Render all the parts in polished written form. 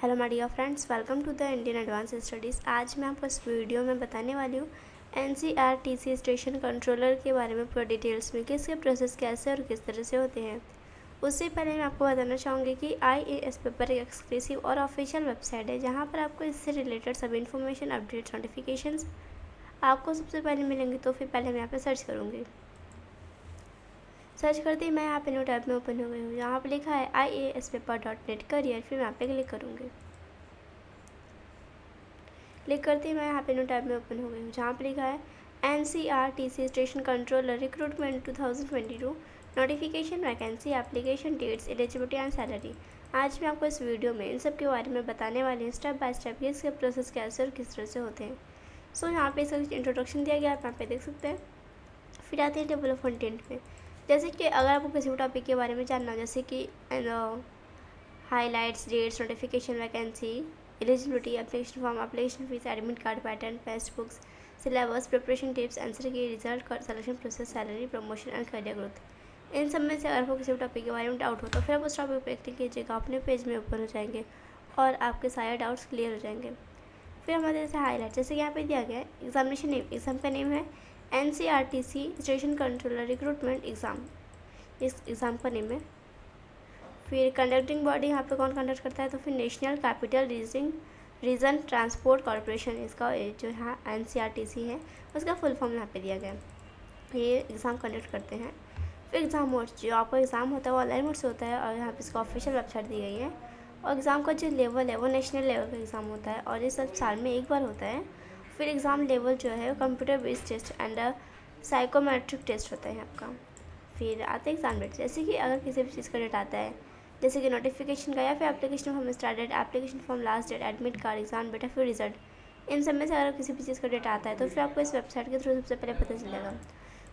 Hello my dear friends, welcome to the Indian advance studies. आज मैं आपको इस वीडियो में बताने वाली हूँ एनसीईआरटी स्टेशन कंट्रोलर के बारे में पूरा डिटेल्स में कि इसके प्रोसेस कैसे और किस तरह से होते हैं। उससे पहले मैं आपको बताना चाहूँगी कि IAS पेपर एक एक्सक्लूसिव और ऑफिशियल वेबसाइट है जहाँ पर आपको इससे रिलेटेड सभी इन्फॉर्मेशन, अपडेट्स, नोटिफिकेशंस आपको सबसे पहले मिलेंगे। तो फिर पहले मैं यहाँ पर सर्च करूँगी। सर्च करते ही मैं यहाँ पे न्यू टैब में ओपन हो गई हूँ। यहाँ पे लिखा है iaspaper.net करियर। फिर मैं यहाँ पे क्लिक करूँगी। क्लिक करते ही मैं यहाँ पे न्यू टैब में ओपन हो गई हूँ जहाँ पे लिखा है NCERT station controller recruitment 2022 notification, vacancy, application dates, eligibility and salary. आज मैं आपको इस वीडियो में इन सब के बारे में बताने वाली हूँ स्टेप बाय स्टेप कि इसके प्रोसेस कैसे और किस तरह से होते हैं। सो यहाँ पे इसका इंट्रोडक्शन दिया गया, आप यहाँ पे देख सकते हैं। फिर आते हैं टेबल ऑफ कंटेंट में। जैसे कि अगर आपको किसी भी टॉपिक के बारे में जानना हो, जैसे कि highlights, dates, notification, vacancy, eligibility, application form, application fee, admit card, pattern, textbooks, syllabus, preparation tips, answer key, result, selection process, salary, promotion and career growth, इन सब में से अगर आपको किसी भी टॉपिक के बारे में डाउट हो तो फिर आप उस टॉपिक पर क्लिक कीजिएगा, अपने पेज में ओपन हो जाएंगे और आपके सारे डाउट्स क्लियर हो जाएंगे। फिर हमारे जैसे हाईलाइट, जैसे कि यहाँ पे दिया गया है एग्जामिनेशन नेम, एग्ज़ाम का नेम है NCERT station controller recruitment exam, इस एग्ज़ाम का नेम है। फिर कंडक्टिंग बॉडी यहाँ पे कौन कंडक्ट करता है, तो फिर national capital region transport corporation, इसका जो है NCERTC है, उसका फुल फॉर्म यहाँ पे दिया गया है। ये एग्ज़ाम कंडक्ट करते हैं। फिर एग्ज़ाम मोड, जो आपका एग्ज़ाम होता है वो ऑनलाइन मोड से होता है और यहाँ पे इसका ऑफिशियल वेबसाइट दी गई है। और एग्ज़ाम का जो लेवल है वो नेशनल लेवल का एग्ज़ाम होता है और ये सब साल में एक बार होता है। फिर एग्ज़ाम लेवल जो है computer based test and psychometric test होता है आपका। फिर आते हैं एग्ज़ाम डेट, जैसे कि अगर किसी भी चीज़ का डेट आता है, जैसे कि नोटिफिकेशन का या फिर application form start date, application form last date, admit card, exam date, फिर रिजल्ट, इन सब में से अगर किसी भी चीज़ का डेट आता है तो फिर आपको इस वेबसाइट के थ्रू सबसे पहले पता चलेगा।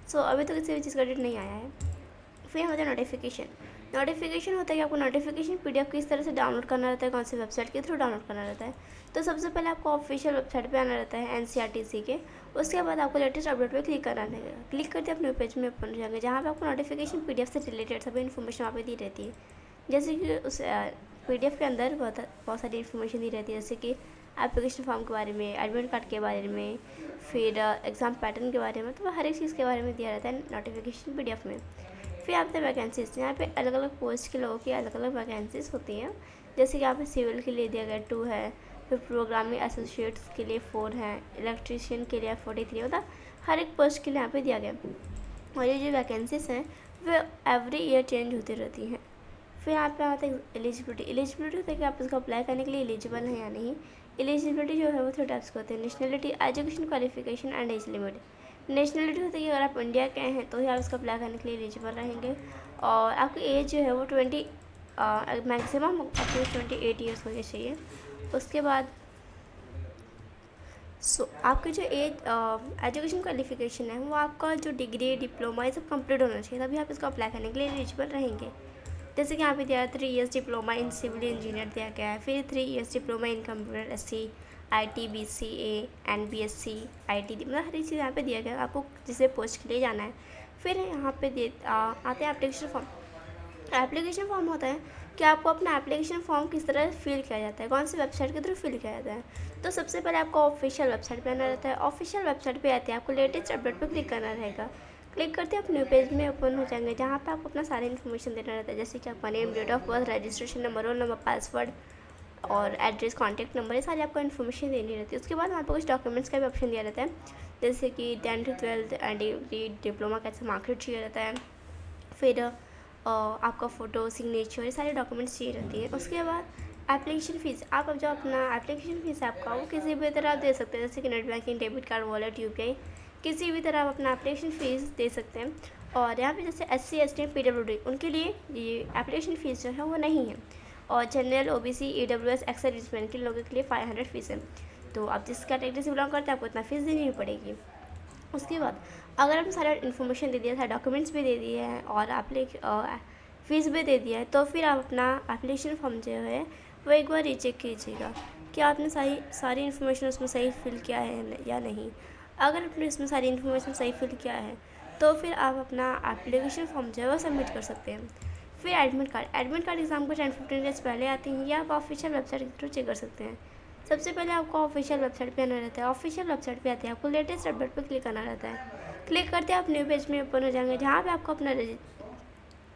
सो अभी तो किसी भी चीज़ का डेट नहीं आया है। फिर होता है नोटिफिकेशन। नोटिफिकेशन होता है कि आपको नोटिफिकेशन PDF किस तरह से डाउनलोड करना रहता है, कौन सी वेबसाइट के थ्रू डाउनलोड करना रहता है। तो सबसे पहले आपको ऑफिशियल वेबसाइट पे आना रहता है NCERTC के। उसके बाद आपको लेटेस्ट अपडेट पे क्लिक करना रहेगा। क्लिक करते अपने पेज में ओपन हो जाएंगे जहाँ पे आपको नोटिफिकेशन PDF से रिलेटेड सभी इन्फॉर्मेशन वहाँ पे दी रहती है। जैसे कि उस PDF के अंदर बहुत सारी इन्फॉर्मेशन दी रहती है, जैसे कि एप्लीकेशन फॉर्म के बारे में, एडमिट कार्ड के बारे में, फिर एग्ज़ाम पैटर्न के बारे में, तो हर एक चीज़ के बारे में दिया रहता है नोटिफिकेशन PDF में। फिर आते हैं वैकेंसीज। यहाँ पे अलग अलग पोस्ट के लोगों की अलग अलग वैकेंसीज होती हैं। जैसे कि यहाँ पे सिविल के लिए दिया गया 2 है, फिर प्रोग्रामिंग एसोसिएट्स के लिए 4 हैं, इलेक्ट्रीशियन के लिए 43, मतलब हर एक पोस्ट के लिए यहाँ पे दिया गया। और ये जो वैकेंसीज हैं वो एवरी ईयर चेंज होती रहती हैं। फिर यहाँ पे आता है एलिजिबिलिटी। एलिजिबिलिटी होता है कि आप इसको अप्लाई करने के लिए एलिजिबल हैं या नहीं। एलिजिबिलिटी जो है वो 3 टाइप्स के होते हैं, nationality, education qualification and age limit. Nationality होती है कि अगर आप इंडिया के हैं तो ही आप इसको अप्लाई करने के लिए एलिजिबल रहेंगे और आपकी एज जो है वो 20 मैक्सिमम आपकी 28 ईयर्स होनी चाहिए। उसके बाद आपकी जो एजुकेशन क्वालिफिकेशन है वो आपका जो डिग्री, डिप्लोमा, ये सब कंप्लीट होना चाहिए, तभी आप इसको अप्लाई करने के लिए एलिजिबल रहेंगे। जैसे कि यहाँ पे दिया है 3 years diploma in civil engineer दिया गया है, फिर 3 years diploma in computer SC, IT, BCA and BSc IT, मतलब हर एक चीज़ यहाँ पे दिया गया है आपको जिसे पोस्ट के लिए जाना है। फिर यहाँ पे आते हैं एप्लीकेशन फॉर्म। एप्लीकेशन फॉर्म होता है कि आपको अपना एप्लीकेशन फॉर्म किस तरह फिल किया जाता है, कौन सी वेबसाइट के थ्रू फिल किया जाता है। तो सबसे पहले आपको ऑफिशियल वेबसाइट पे आना रहता है। ऑफिशियल वेबसाइट पे आते हैं आपको लेटेस्ट अपडेट पे क्लिक करना रहेगा। क्लिक करते हैं अपने पेज में ओपन हो जाएंगे जहाँ पे आपको अपना सारी इन्फॉर्मेशन देना रहता है, जैसे कि आपका name, date of birth, registration number, roll number, password और एड्रेस, कॉन्टैक्ट नंबर, ये सारी आपको इन्फॉर्मेशन देनी रहती है। उसके बाद वहाँ पर कुछ डॉक्यूमेंट्स का भी ऑप्शन दिया रहता है, जैसे कि 10th 12th डिग्री, डिप्लोमा का मार्कशीट चाहिए रहता है, फिर आपका फ़ोटो, सिग्नेचर, ये सारे डॉक्यूमेंट्स चाहिए रहती है। उसके बाद एप्लीकेशन फ़ीस, आप अब जो अपना एप्लीकेशन फ़ीस है आपका वो किसी भी तरह आप दे सकते हैं, जैसे कि net banking, debit card, wallet, UPI, किसी भी तरह आप अपना एप्लीकेशन फ़ीस दे सकते हैं। और यहाँ पे जैसे SC ST PWD उनके लिए ये एप्लीकेशन फ़ीस जो है वो नहीं है। और general, OBC, EWS, ex serviceman के लोगों के लिए 500 फ़ीस है। तो आप जिस कैटेगरी से बिलोंग करते हैं आपको इतना फ़ीस देनी पड़ेगी। उसके बाद अगर आपने सारा इन्फॉर्मेशन दे दिया था, डॉक्यूमेंट्स भी दे दिए हैं और फ़ीस भी दे दिया है, तो फिर आप अपना एप्लीकेशन फॉर्म जो है वो एक बार रीचेक कीजिएगा कि आपने सारी इन्फॉर्मेशन उसमें सही फिल किया है या नहीं। अगर आपने इसमें सारी इन्फॉर्मेशन सही फिल किया है तो फिर आप अपना एप्लीकेशन फॉर्म जो है वो सबमिट कर सकते हैं। फिर एडमिट कार्ड एग्ज़ाम को 10-15 डेज पहले आती हैं, या आप ऑफिशियल वेबसाइट के थ्रू चेक कर सकते हैं। सबसे पहले आपको ऑफिशियल वेबसाइट पे आना रहता है। ऑफिशियल वेबसाइट पे आते हैं, आपको लेटेस्ट अपडेट पे क्लिक करना रहता है। क्लिक करते हैं आप न्यू पेज में ओपन हो जाएंगे, जहाँ पे आपको अपना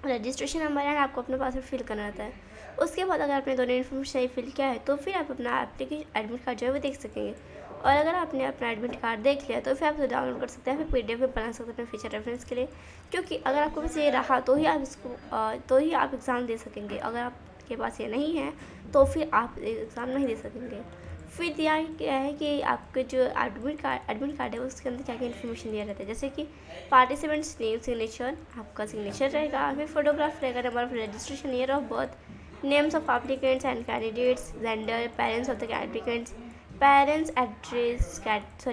रजिस्ट्रेशन नंबर एंड आपको अपना पासवर्ड फिल करना रहता है। उसके बाद अगर आपने दोनों इन्फॉर्मेशन सही फिल किया है तो फिर आप अपना एप्लीकेशन एडमिट कार्ड जो है वो देख सकेंगे। और अगर आपने अपना एडमिट कार्ड देख लिया तो फिर आप उसे डाउनलोड कर सकते हैं, फिर PDF में बना सकते हैं अपने फ्यूचर रेफरेंस के लिए। क्योंकि अगर आपके पास ये रहा तो ही आप एग्ज़ाम दे सकेंगे। अगर आपके पास ये नहीं है तो फिर आप एग्ज़ाम नहीं दे सकेंगे। फिर दिया क्या है कि आपके जो एडमिट कार्ड है उसके अंदर क्या क्या इन्फॉर्मेशन दिया रहता है, जैसे कि पार्टिसिपेंट्स नेम, सिग्नेचर, आपका सिग्नेचर रहेगा, फिर फोटोग्राफ रहेगा, number of registration, year of birth, names of applicants and candidates, gender, parents of the applicants,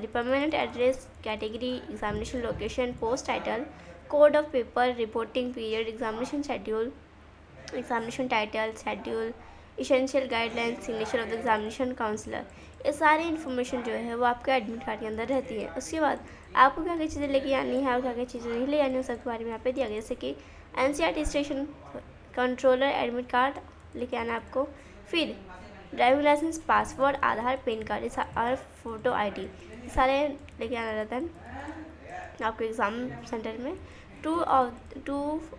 permanent address, category, examination location, post title, code of paper, reporting period, examination schedule, examination title, schedule, essential guidelines, signature of the examination counsellor. ये सारी information जो है वो आपके admit card के अंदर रहती है। उसके बाद आपको क्या क्या चीज़ें लेके आनी है और क्या क्या चीज़ें नहीं ले आनी है, सबके बारे में यहाँ पे दिया गया, जैसे कि NCERT station controller admit card लेके आना है आपको। फिर driving licence, password, Aadhaar, pan card और फोटो ID सारे लेके आना रहता है आपके एग्ज़ाम सेंटर में। Two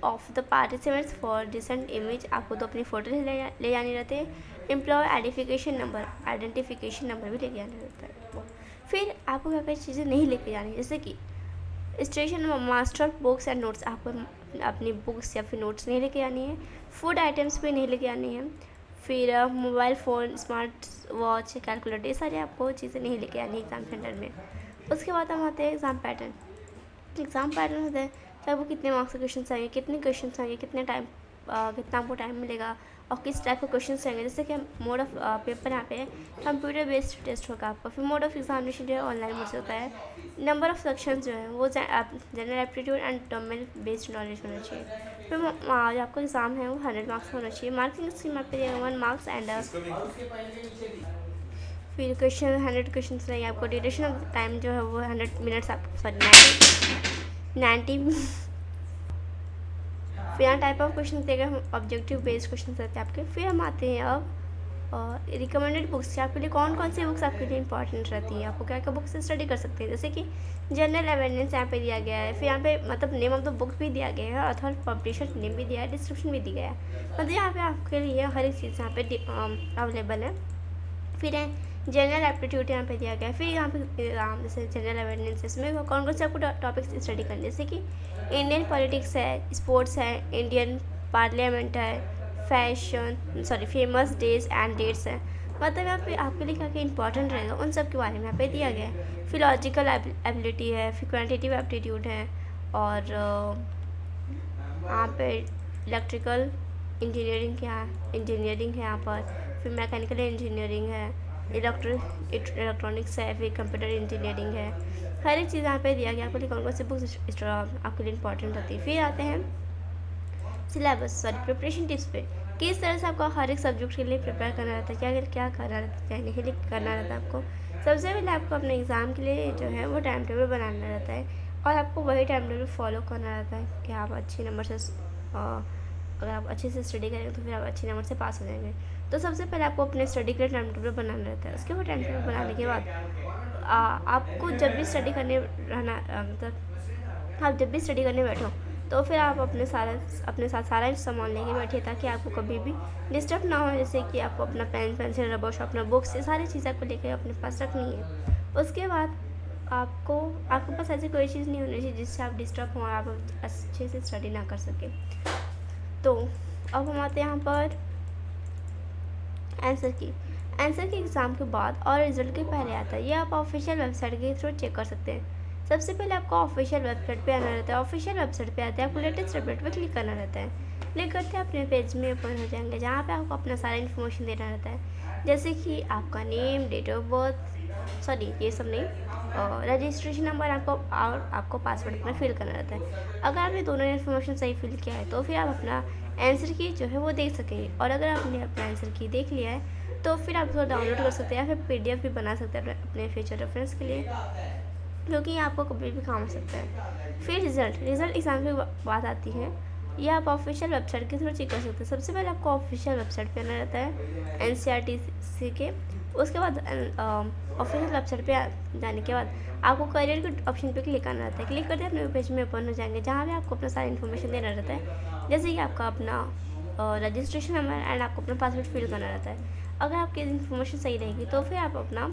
of the participants for decent image, आपको तो अपनी फ़ोटो ले जानी रहती है। एम्प्लॉय आइडेंटिफिकेशन नंबर भी लेके आना रहता है। फिर आपको क्या क्या चीज़ें नहीं लेके जानी, जैसे कि station master books and notes, आपको अपनी बुक्स या फिर नोट्स नहीं लेके आनी है। फूड आइटम्स भी नहीं लेके आनी है। फिर mobile phone, smart watch, calculator, ये सारी आपको चीज़ें नहीं लेके आनी है एग्ज़ाम सेंटर में। उसके बाद हम आते हैं एग्ज़ाम पैटर्न होता है कि आपको कितने मार्क्स के क्वेश्चन आएंगे, कितने क्वेश्चन आएंगे, कितना आपको टाइम मिलेगा और किस टाइप के क्वेश्चन आएंगे। जैसे कि मोड ऑफ पेपर यहाँ पे कंप्यूटर बेस्ड टेस्ट होगा आपका। फिर मोड ऑफ एग्जामिनेशन जो है ऑनलाइन मोड से होता है। नंबर ऑफ सेक्शन जो है वो general aptitude and domain based knowledge होना चाहिए। फिर जो आपका एग्ज़ाम है वो 100 मार्क्स होना चाहिए। मार्किंग स्कीम आप पे 1 मार्क्स एंड फिर 100 क्वेश्चन रहेंगे आपको। ड्यूरेशन ऑफ टाइम जो है वो 100 मिनट्स, आप सॉरी 90 फिर यहाँ टाइप ऑफ क्वेश्चन देगा, ऑब्जेक्टिव बेस्ड क्वेश्चन रहते हैं आपके। फिर हम आते हैं अब रिकमेंडेड बुक्स, आपके लिए कौन कौन सी बुक्स आपके लिए इंपॉर्टेंट रहती है, आपको क्या क्या बुक्स से स्टडी कर सकते हैं। जैसे कि जनरल अवेयरनेस यहाँ पे दिया गया है। फिर यहाँ पे मतलब नेम ऑफ द बुक भी दिया गया है, अथॉर पब्लिशर नेम भी दिया है, डिस्क्रिप्शन भी दिया गया है। मतलब यहाँ पे आपके लिए हर एक चीज़ यहाँ पे अवेलेबल है। फिर है जनरल एप्टीट्यूड यहाँ पे दिया गया है। फिर यहाँ पे जैसे जनरल अवेयरनेस, इसमें कौन कौन से आपको टॉपिक्स स्टडी करने, जैसे कि इंडियन पॉलिटिक्स है, स्पोर्ट्स है, इंडियन पार्लियामेंट है, फेमस डेज एंड डेट्स है। मतलब यहाँ पे आपके लिए क्या क्या इंपॉर्टेंट रहेगा उन सब के बारे में यहाँ पे दिया गया है। फिर लॉजिकल एबिलिटी है, फिर क्वान्टिटिव एप्टीट्यूड है, और यहाँ पे इलेक्ट्रिकल इंजीनियरिंग है यहाँ पर। फिर मैकेनिकल इंजीनियरिंग है, इलेक्ट्रॉनिक्स है, फिर कंप्यूटर इंजीनियरिंग है। हर एक चीज़ यहाँ पे दिया गया आपके लिए कौन कौन सी बुक्स आपके लिए इंपॉर्टेंट होती है। फिर आते हैं प्रिपरेशन टिप्स पे, किस तरह से आपको हर एक सब्जेक्ट के लिए प्रिपेयर करना रहता है, क्या करना रहता है, क्या नहीं करना रहता है आपको। सबसे पहले आपको अपने एग्ज़ाम के लिए जो है वो टाइम टेबल बनाना रहता है, और आपको वही टाइम टेबल फॉलो करना रहता है कि आप अच्छे नंबर से अगर आप अच्छे से स्टडी करेंगे तो फिर आप अच्छे नंबर से पास हो जाएंगे। तो सबसे पहले आपको अपने स्टडी के लिए टाइम टेबल बनाना रहता है। उसके बाद टाइम टेबल बनाने के बाद आपको जब भी स्टडी करने रहना मतलब आप जब भी स्टडी करने बैठो तो फिर आप अपने साथ सारा सामान लेके बैठिए, ताकि आपको कभी भी डिस्टर्ब ना हो। जैसे कि आपको अपना pen, pencil, rubber, sharpener, books, ये सारी चीज़ें आपको लेके अपने पास रखनी है। उसके बाद आपके पास ऐसी कोई चीज़ नहीं होनी चाहिए जिससे आप डिस्टर्ब हों, आप अच्छे से स्टडी ना कर सकें। तो अब हम आते हैं यहाँ पर आंसर की एग्ज़ाम के बाद और रिजल्ट के पहले आता है। ये आप ऑफिशियल वेबसाइट के थ्रू चेक कर सकते हैं। सबसे पहले आपको ऑफिशियल वेबसाइट पे आना रहता है। ऑफिशियल वेबसाइट पे आते हैं, आपको लेटेस्ट अपडेट पे क्लिक करना रहता है। क्लिक करते हैं अपने पेज में ओपन हो जाएंगे, जहाँ पे आपको अपना सारा इन्फॉर्मेशन देना रहता है, जैसे कि आपका नेम, डेट ऑफ बर्थ, ये सब नहीं, रजिस्ट्रेशन नंबर आपको पासवर्ड अपना फिल करना रहता है। अगर आपने दोनों इन्फॉर्मेशन सही फिल किया है तो फिर आप अपना आंसर की जो है वो देख सकेंगे। और अगर आपने अपना आंसर की देख लिया है तो फिर आप उसको डाउनलोड कर सकते हैं या फिर PDF भी बना सकते हैं अपने फ्यूचर रेफरेंस के लिए, क्योंकि आपको कभी भी काम आ सकता है। फिर रिज़ल्ट एग्ज़ाम की बात आती है ये आप ऑफिशियल वेबसाइट के थ्रू चेक कर सकते हैं। सबसे पहले आपको ऑफिशियल वेबसाइट पे आना रहता है NCERT के। उसके बाद ऑफिशियल वेबसाइट पे जाने के बाद आपको करियर के ऑप्शन पे क्लिक करना रहता है। क्लिक करते अपने पेज में ओपन हो जाएंगे, जहाँ पे आपको अपना सारा इन्फॉर्मेशन देना रहता है, जैसे कि आपका अपना रजिस्ट्रेशन नंबर एंड आपको अपना पासवर्ड फिल करना रहता है। अगर आपकी इन्फॉर्मेशन सही रहेगी तो फिर आप अपना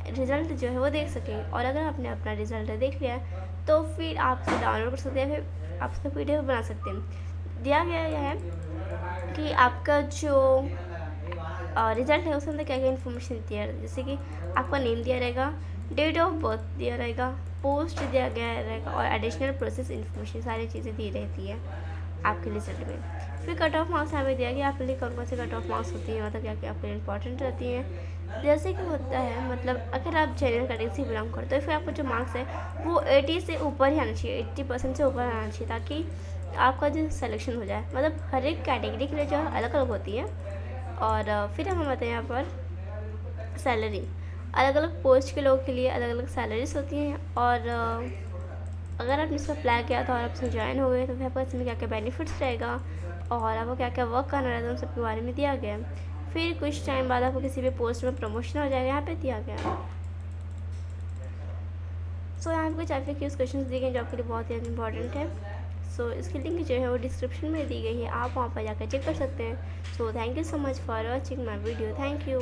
रिज़ल्ट जो है वो देख सकेंगे। और अगर आपने अपना रिज़ल्ट देख लिया है तो फिर आप उसे डाउनलोड कर सकते हैं, फिर आप उसका PDF बना सकते हैं। दिया गया यह है कि आपका जो रिज़ल्ट है उसके अंदर क्या क्या इन्फॉर्मेशन दिया है, जैसे कि आपका नेम दिया रहेगा, डेट ऑफ बर्थ दिया रहेगा, पोस्ट दिया गया रहेगा और एडिशनल प्रोसेस इन्फॉर्मेशन सारी चीज़ें दी रहती है आपके रिजल्ट में। फिर कट ऑफ मार्क्स हमें दिया गया आपके लिए कौन कौन से कट ऑफ मार्क्स होती हैं, मतलब क्या क्या आपके लिए इंपॉर्टेंट रहती हैं। जैसे कि होता है, मतलब अगर आप जनरल कैटेगरी से बिलोंग करते हो तो फिर आपका जो मार्क्स है वो 80 से ऊपर ही आना चाहिए, 80% से ऊपर आना चाहिए, ताकि आपका जो सिलेक्शन हो जाए। मतलब हर एक कैटेगरी के लिए जो है अलग अलग होती है। और फिर हम आते हैं यहाँ पर सैलरी। अलग अलग पोस्ट के लोगों के लिए अलग अलग सैलरीज होती हैं। और अगर आपने इसमें अप्लाई किया था और आप इसमें ज्वाइन हो गए तो फिर आपको इसमें क्या क्या बेनिफिट्स रहेगा और आपको क्या क्या वर्क करना रहता है, उन सब के बारे में दिया गया है। फिर कुछ टाइम बाद आपको किसी भी पोस्ट में प्रमोशन हो जाएगा, यहाँ पे दिया गया है। सो यहाँ पे कुछ FAQ क्वेश्चन दिए गए जो आपके लिए बहुत ही इंपॉर्टेंट है। सो इसकी लिंक जो है वो डिस्क्रिप्शन में दी गई है, आप वहाँ पर जाकर चेक कर सकते हैं। So thank you so much for watching my video. Thank you.